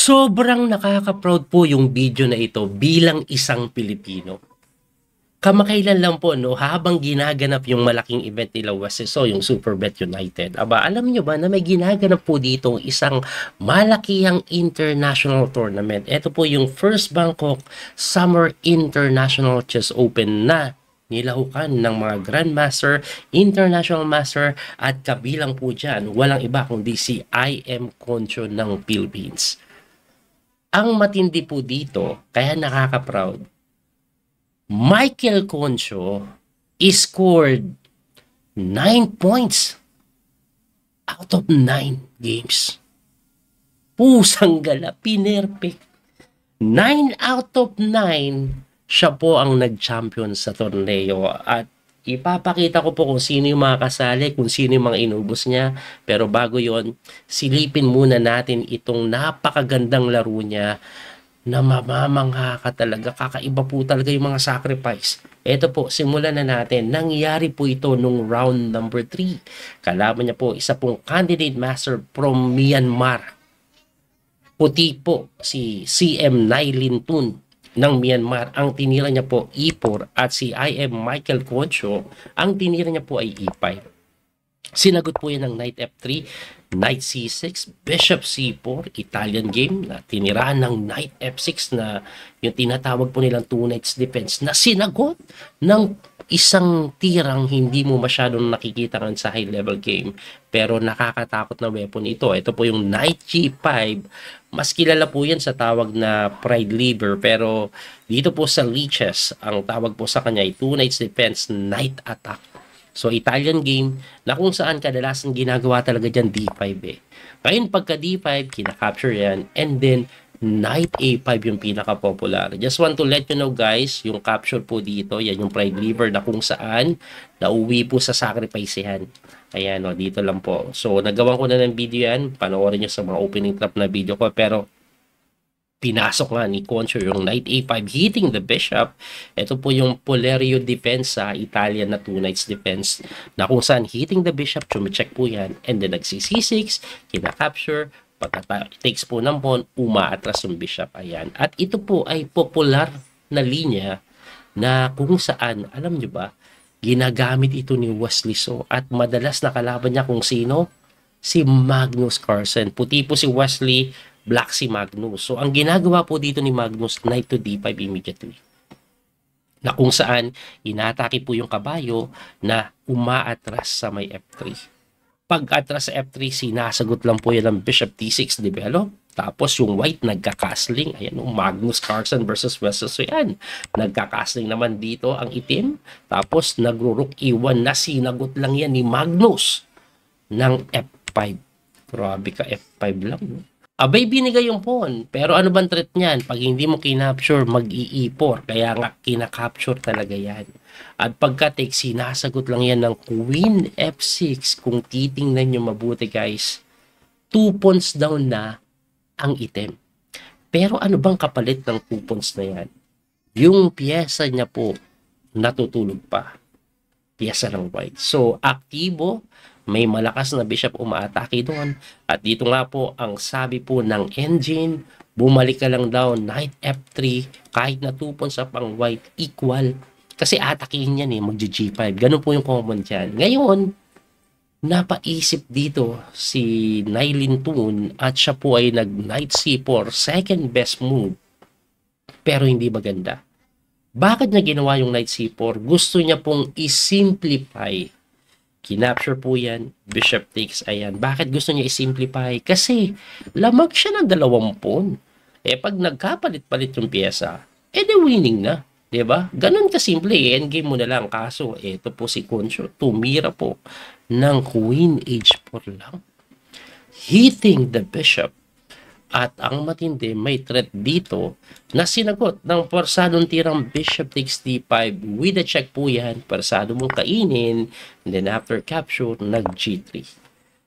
Sobrang nakaka-proud po yung video na ito bilang isang Pilipino. Kamakailan lang po, no, habang ginaganap yung malaking event nila Westeso, yung Superbet United. Alam nyo ba na may ginaganap po dito isang malakihang international tournament? Ito po yung First Bangkok Summer International Chess Open na nilahukan ng mga Grandmaster, International Master at kabilang po dyan, walang iba kundi si I.M. Concho ng Philippines. Ang matindi po dito, kaya nakaka-proud, Michael Concho scored 9 points out of 9 games. Pusang gala, pinerfect. 9 out of 9, siya po ang nag-champion sa torneo. At ipapakita ko po kung sino yung mga kasali, kung sino yung mga inubos niya. Pero bago yon, silipin muna natin itong napakagandang laro niya na mamamangha ka talaga. Kakaiba po talaga yung mga sacrifice. Ito po, simulan na natin. Nangyari po ito nung round number 3. Kalaban niya po, isa pong candidate master from Myanmar. Puti po, si CM Nailin Tun ng Myanmar. Ang tinira niya po E4 at si IM Michael Concho, ang tinira niya po ay E5. Sinagot po yan ng Knight F3, Knight C6, Bishop C4, Italian game na tinirahan ng Knight F6 na yung tinatawag po nilang two knights defense na sinagot ng isang tirang hindi mo masyadong nakikita sa high level game pero nakakatakot na weapon ito. Ito po yung Knight G5. Mas kilala po yan sa tawag na Pride Lever pero dito po sa Lichess, ang tawag po sa kanya ay two knights defense, Knight attack. So, Italian game na kung saan kadalasan ginagawa talaga dyan D5 eh. Ngayon, pagka D5, kinakapture yan. And then, Knight A5 yung pinaka-popular. Just want to let you know guys, yung capture po dito, yan yung Pride Lever na kung saan nauwi po sa sacrifice yan. Ayan, no, dito lang po. So, nagawa ko na ng video yan. Panoorin nyo sa mga opening trap na video ko. Pero, pinasok nga ni Concho yung Knight A5 hitting the bishop. Ito po yung Polerio defense sa Italian na two knights defense na kung saan hitting the bishop, chumicheck po yan. And then nagsi-C6, kinakapture, pagka takes po ng pawn, umaatras yung bishop. Ayan. At ito po ay popular na linya na kung saan, alam nyo ba, ginagamit ito ni Wesley So at madalas nakalaban niya kung sino? Si Magnus Carlsen. Puti po si Wesley, black si Magnus. So, ang ginagawa po dito ni Magnus, Knight to D5 immediately. Na kung saan, inatake po yung kabayo na umaatras sa may F3. Pag atras sa F3, sinasagot lang po yan ng Bishop T6 develop. Tapos yung white nagka-castling. Ayan, Magnus Carlsen versus Wesley. So yan, nagka-castling naman dito ang itim. Tapos nagro-rook E1 na sinagot lang yan ni Magnus ng F5. Grabe ka, F5 lang. No? Abay, binigay yung pawn. Pero ano bang threat niyan? Pag hindi mo kinapture, mag-i-E4. Kaya nga, kinakapture talaga yan. At pagka-take, sinasagot lang yan ng Queen F6. Kung titingnan nyo mabuti, guys, 2 pawns down na ang item. Pero ano bang kapalit ng 2 pawns na yan? Yung piyesa niya po, natutulog pa. Piyesa ng white. So, aktibo, may malakas na bishop umaatake doon. At dito nga po, ang sabi po ng engine, bumalik ka lang daw, Knight F3, kahit na 2 pawns up ang white, equal. Kasi atakihin yan eh, mag-G5. Ganun po yung common dyan. Ngayon, napaisip dito si Nailin Tun at siya po ay nag-Knight C4, second best move. Pero hindi maganda. Bakit niya ginawa yung Knight C4? Gusto niya pong i-simplify. Kinapture po yan, bishop takes, ayan. Bakit gusto niya i-simplify? Kasi lamang siya ng 2 pawn. Eh pag nagkapalit-palit yung pyesa, eh di winning na. Diba? Ganun kasimple, endgame mo na lang. Kaso, ito po si Concho, tumira po ng Queen H4 lang. Hitting the bishop. At ang matindi, may threat dito na sinagot ng porsadong tirang Bishop takes D5 with a check po yan. Porsado mong kainin. And then after capture, nag-G3.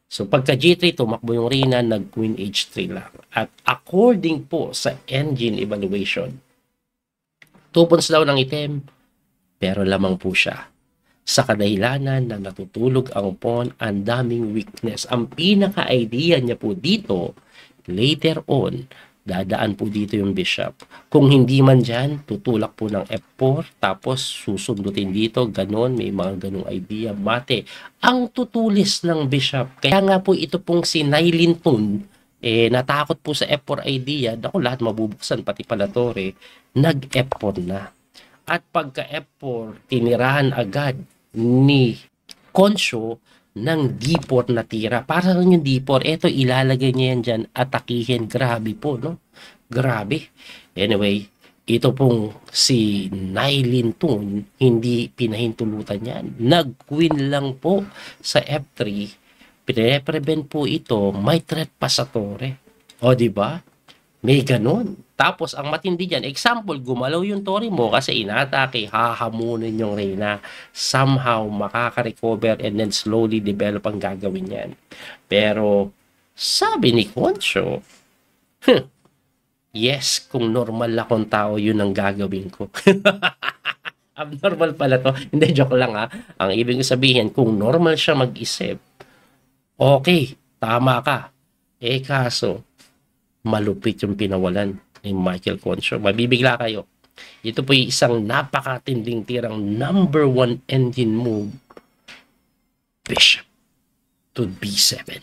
So pagka G3, tumakbo yung Rina, nag-Queen H3 lang. At according po sa engine evaluation, 2 pawns daw ng item, pero lamang po siya. Sa kadahilanan na natutulog ang pawn, ang daming weakness. Ang pinaka-idea niya po dito, later on, dadaan po dito yung bishop. Kung hindi man dyan, tutulak po ng F4, tapos susundutin dito, ganon, may mga ganong idea. Mate, ang tutulis ng bishop. Kaya nga po ito pong si Nailin Tun, natakot po sa F4 idea, naku, lahat mabubuksan, pati pala tore, nag-F4 na. At pagka F4, tinirahan agad ni Concho ng D4 na tira. Para lang yung D4, eto ilalagay niya yan dyan, atakihin. Grabe po, no? Grabe. Anyway, ito pong si Nailin Tun, hindi pinahintulutan yan. Nag-queen lang po sa F3. Pine-prevent po ito, may threat pa sa tore. O, di ba? May ganun. Tapos, ang matindi dyan, example, gumalaw yung tore mo kasi inatake, hahamunin yung reyna. Somehow, makaka-recover and then slowly develop ang gagawin yan. Pero, sabi ni Concho, yes, kung normal akong tao, yun ang gagawin ko. Abnormal pala to. Hindi, joke lang ha. Ang ibig sabihin, kung normal siya mag-isip, okay, tama ka. Kaso, malupit yung pinawalan ni Michael Concho. Mabibigla kayo. Ito po yung isang napakatinding tirang number 1 engine move. Bishop to B7.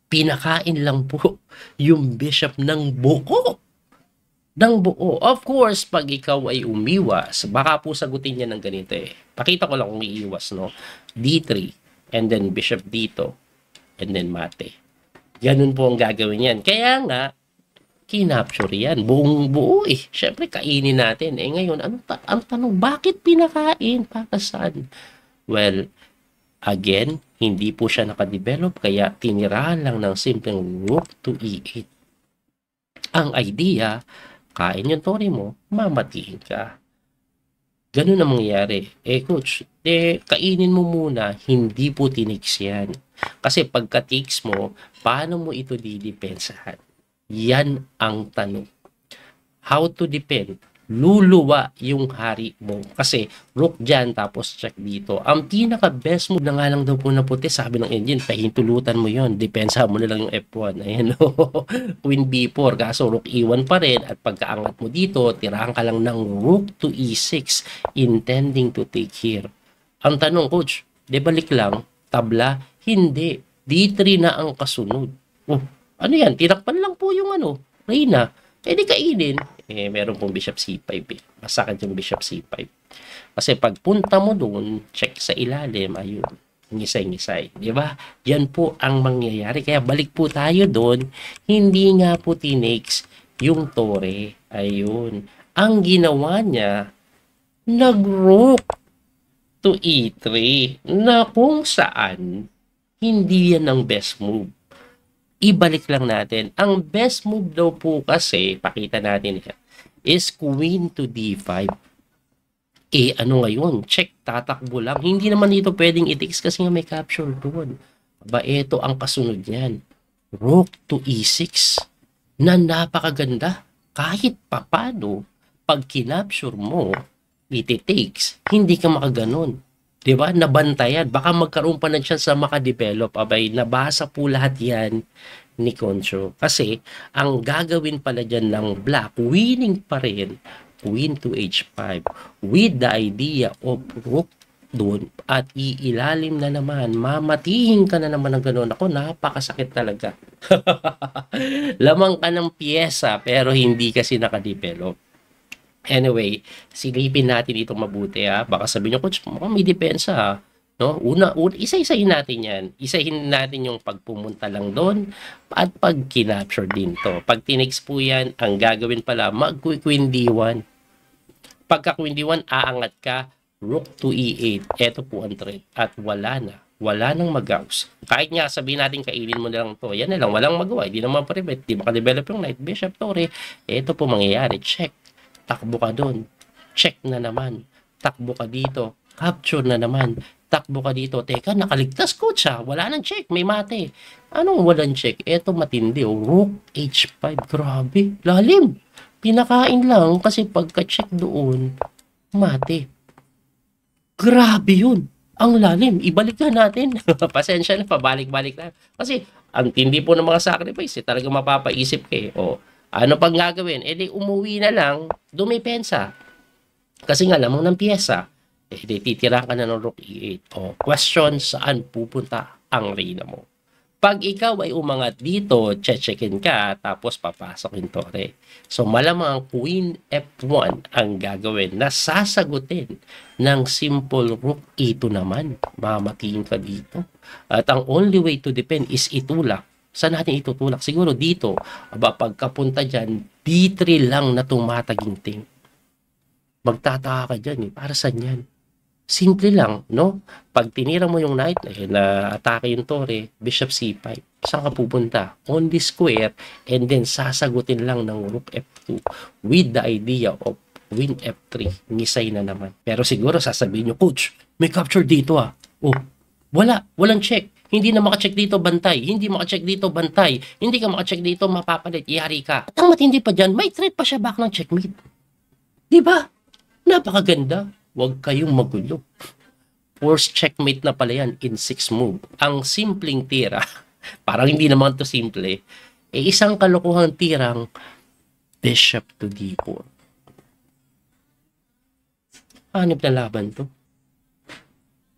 Pinakain lang po yung bishop ng buo. Ng buo. Of course, pag ikaw ay umiwas, baka po sagutin niya ng ganito Pakita ko lang kung iiwas, no? D3, and then bishop dito, and then mate. Ganun po ang gagawin yan. Kaya nga, kinapture yan. Buong buo Siyempre, kainin natin. Ngayon, ang tanong, bakit pinakain? Para saan? Well, again, hindi po siya nakadevelop, kaya tinirahan lang ng simpleng rook to E8. Ang idea, kain yung tore mo, mamatiin ka. Ganun ang mangyayari. Coach, kainin mo muna, hindi po tiniks yan. Kasi pagka tiks mo, paano mo ito didepensahan? Yan ang tanong. How to defend? Luluwa yung hari mo. Kasi rook dyan, tapos check dito. Ang pinaka-best move na nga lang daw po na puti, sabi ng engine, pahintulutan mo yon, depensa mo na lang yung F1. Ayan o. Queen B4, kaso rook E1 pa rin. At pagkaangat mo dito, tirahan ka lang ng rook to E6, intending to take here. Ang tanong, coach, balik lang, tabla? Hindi. D3 na ang kasunod. Oh, ano yan? Tinakpan lang po yung reyna. Di kainin. Meron pong bishop C5 Masakit yung bishop C5. Kasi pagpunta mo doon, check sa ilalim, ayun, ngisay-ngisay. Di ba? Yan po ang mangyayari. Kaya balik po tayo doon. Hindi nga po tinakes yung tore. Ayun. Ang ginawa niya, nag-rook to E3 na kung saan hindi yan ang best move. Ibalik lang natin. Ang best move daw po kasi, pakita natin yan, is queen to D5. Ano ngayon? Check, tatakbo lang. Hindi naman ito pwedeng i-takes kasi nga may capture doon. Ito ang kasunod niyan. Rook to E6 na napakaganda. Kahit papano, pag kinapture mo, iti-takes, hindi ka makaganon. Diba? Nabantayan. Baka magkaroon pa na chance sa makadevelop. Nabasa po lahat yan ni Concho. Kasi, ang gagawin pala dyan ng black, winning pa rin, queen to H5, with the idea of rook doon, at iilalim na naman, mamatihin ka na naman ng gano'n. Ako, napakasakit talaga. Lamang ka ng piyesa, pero hindi kasi nakadevelop. Anyway, silipin natin ito mabuti Baka sabihin nyo, coach, may depensa No? Isa-isahin natin yan. Isahin natin yung pagpumunta lang doon at pag kinapture din to. Pag tinex po yan, ang gagawin pala, mag-queen D1. Pagka queen D1, aangat ka, rook to E8. Ito po ang threat. At wala na. Wala nang mag-house. Kahit nga sabihin natin kainin mo na lang to, yan na lang, walang magawa. Hindi naman prevent. Di makadevelop yung knight, bishop, tore. Ito po mangyayari. Check. Takbo ka doon. Check na naman. Takbo ka dito. Capture na naman. Takbo ka dito. Teka, nakaligtas coach Wala nang check. May mate. Anong walang check? Ito matindi. Rook H5. Grabe. Lalim. Pinakain lang kasi pagka-check doon, mate. Grabe yun. Ang lalim. Ibalik na natin. Pasensya na. Pabalik-balik na. Kasi Ang tindi po ng mga sacrifice, talagang mapapaisip ka eh. O, ano pang gagawin? Eh di umuwi na lang, dumipensa. Kasi nga lamang ng piyesa. Eh di titira ka na ng rook e8. O, question, saan pupunta ang reyna mo? Pag ikaw ay umangat dito, checkin ka, tapos papasok yung tore. So, malamang queen f1 ang gagawin na sasagutin ng simple rook e2 naman. Mamatiin ka dito. At ang only way to defend is itulak. Saan natin itutulak? Siguro dito. Aba, pagkapunta dyan, d3 lang na tumataginting. Magtataka ka dyan eh. Para saan yan? Simple lang, no? Pag tinira mo yung knight, na atake yung tore, bishop c5. Saan ka pupunta? On the square, and then sasagutin lang ng rook f2 with the idea of queen f3. Nisay na naman. Pero siguro sasabihin nyo, coach, may capture dito ah. Oh, walang check. Hindi na makacheck dito, bantay. Hindi makacheck dito, bantay. Hindi ka makacheck dito, mapapalit. Yari ka. At ang matindi pa dyan, may threat pa siya back ng checkmate. Diba? Napakaganda. Huwag kayong magulo. Force checkmate na pala yan in 6 move. Ang simpleng tira, parang hindi naman to simple, eh isang kalokohang tirang bishop to d4. Hanip na laban to.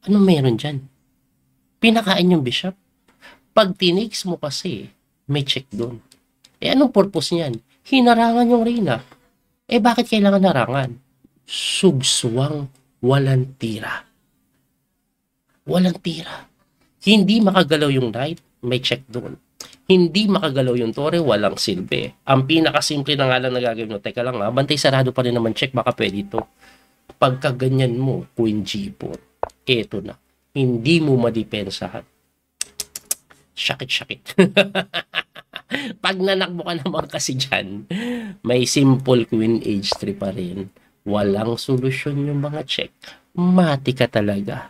Ano meron dyan? Pinakain yung bishop. Pag tiniks mo kasi, may check doon. Eh anong purpose niyan? Hinarangan yung reyna. Eh bakit kailangan harangan? Sugswang, walang tira. Walang tira. Hindi makagalaw yung knight, may check doon. Hindi makagalaw yung tore, walang silbi. Ang pinakasimple na nga lang nagagawin mo, teka lang bantay sarado pa rin naman check, baka pwede ito. Pagka ganyan mo, queen g4, eto na. Hindi mo madipensahan. Shakit. Pag nanakbo ka naman kasi dyan, may simple queen h3 pa rin. Walang solusyon yung mga check. Mati ka talaga.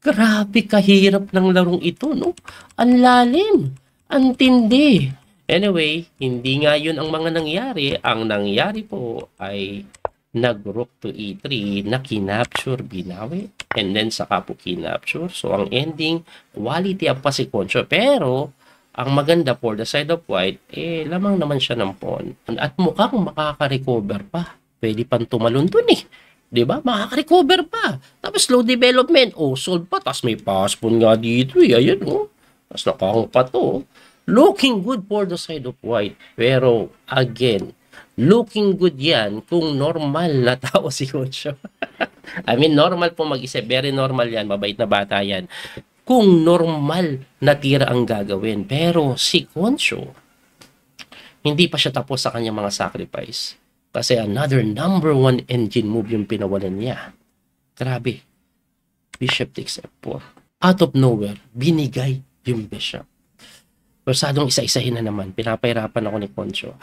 Grabe kahirap ng larong ito, no? Ang lalim. Ang tindi. Anyway, hindi nga yun ang mga nangyari. Ang nangyari po ay nag-rook to e3 na kinapture, binawi. And then saka po kinapture. So, ang ending, quality up pa si Concho. Pero, ang maganda for the side of white, eh, lamang naman siya ng pawn. At mukhang makaka-recover pa. Pwede pang tumalon dun eh. Diba? Makaka-recover pa. Tapos slow development. Oh, solve pa. Tapos may pass-pawn nga dito eh. Ayan oh. Tapos nakahang pa to. Looking good for the side of white. Pero, again, looking good yan kung normal na tao si Concho. I mean, normal po mag-isip. Very normal yan. Mabait na bata yan. Kung normal na tira ang gagawin. Pero si Concho, hindi pa siya tapos sa kanyang mga sacrifice. Kasi another number 1 engine move yung pinawalan niya. Grabe. Bishop takes f4. Out of nowhere, binigay yung bishop. Persadong isa-isahin na naman. Pinapahirapan ako ni Concho.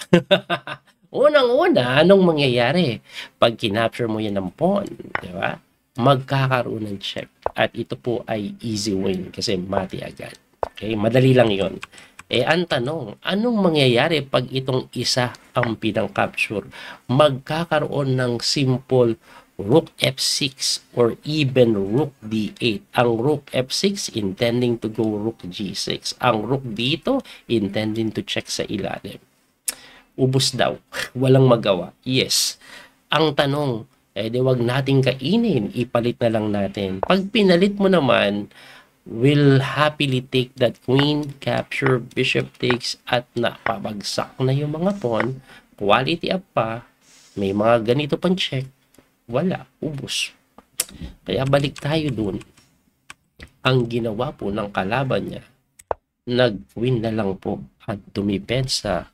Unang-una, anong mangyayari? Pag kinapture mo yan ng pawn, di ba? Magkakaroon ng check. At ito po ay easy win kasi mati agad. Okay? Madali lang yon. Eh, ang tanong, anong mangyayari pag itong isa ang pinang-capture? Magkakaroon ng simple rook f6 or even rook d8. Ang rook f6 intending to go rook g6. Ang rook dito intending to check sa ilalim. Ubus daw. Walang magawa. Yes. Ang tanong, di wag nating kainin. Ipalit na lang natin. Pag pinalit mo naman, will happily take that queen, capture, bishop takes, at napabagsak na yung mga pawn. Quality up pa. May mga ganito pang check. Wala. Ubus. Kaya balik tayo dun. Ang ginawa po ng kalaban niya, nag-win na lang po at dumipensa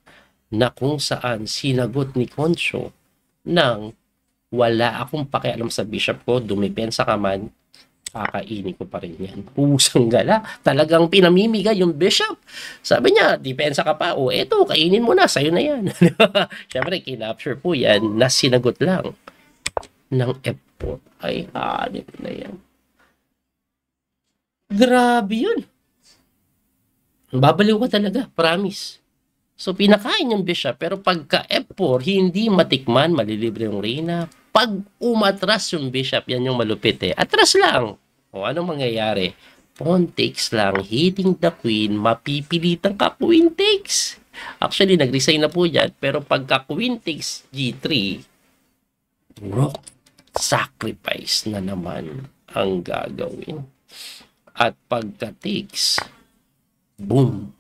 na kung saan sinagot ni Concho nang wala akong pakialam sa bishop ko, dumipensa ka man, kakainin ko pa rin yan. Pusang gala. Talagang pinamimigay yung bishop. Sabi niya, depensa ka pa. O eto, kainin mo na. Sa'yo na yan. Siyempre, kinapture po yan na sinagot lang ng f4. Ay, hanip na yan. Grabe yun. Babaliw ka talaga. Promise. So, pinakain yung bishop. Pero pagka f4, hindi matikman, malilibre yung reyna. Pag umatras yung bishop, yan yung malupit eh. Atras lang. O anong mangyayari? pawn takes lang, hitting the queen, mapipilitan ka queen takes. Actually, nag-resign na po yan, pero pagka queen takes G3, rook sacrifice na naman ang gagawin. At pagka takes, boom,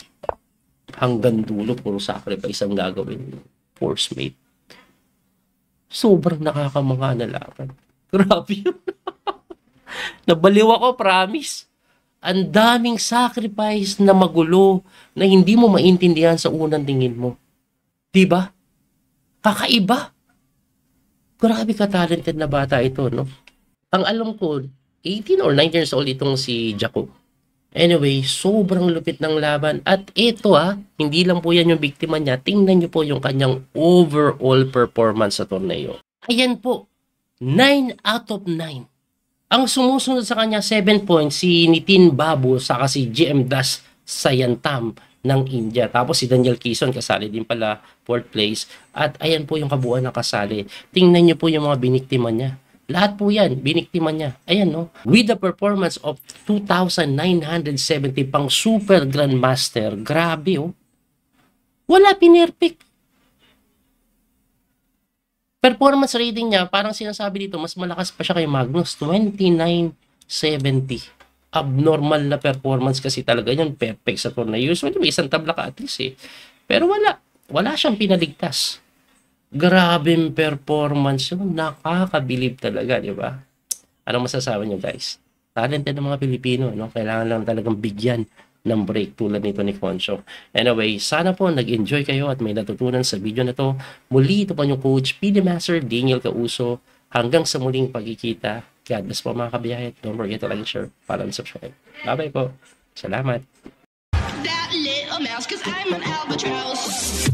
hanggang dulo, puro sacrifice ang gagawin. Force mate. Sobrang nakakamangha na laban. Grabe yun. Nabaliw ako, promise. Ang daming sacrifice na magulo na hindi mo maintindihan sa unang tingin mo. Diba? Kakaiba. Grabe ka-talented na bata ito, no? Ang alam ko, 18 or 19 years old itong si Jacob. Anyway, sobrang lupit ng laban. At ito hindi lang po yan yung biktima niya. Tingnan niyo po yung kanyang overall performance sa torneo. Ayan po, 9 out of 9. Ang sumusunod sa kanya, 7 points, si Nitin Babu, saka si GM Das Sayantam ng India. Tapos si Daniel Quezon, kasali din pala, 4th place. At ayan po yung kabuuan na kasali. Tingnan niyo po yung mga biniktima niya. Lahat po yan, biniktima niya. Ayan, no? With the performance of 2,970 pang Super Grandmaster. Grabe, oh. Wala pinerfect. Performance rating niya, parang sinasabi dito, mas malakas pa siya kay Magnus. 2970. Abnormal na performance kasi talaga yun. Perfect sa torneo. Usually may isang tabla ka at least eh. Pero wala. Wala siyang pinaligtas. Grabing performance yun. Nakakabilib talaga, di ba? Anong masasabi niyo, guys? Talented ng mga Pilipino, no? Kailangan lang talagang bigyan ng break tulad nito ni Concho. Anyway, sana po nag-enjoy kayo at may natutunan sa video na to. Muli, ito po yung Coach PD Master Daniel Causo. Hanggang sa muling pagkikita. God bless po mga kabiyahe. Don't forget to like and share, follow and subscribe. Bye-bye po. Salamat. That little mouse, 'cause I'm an albatross.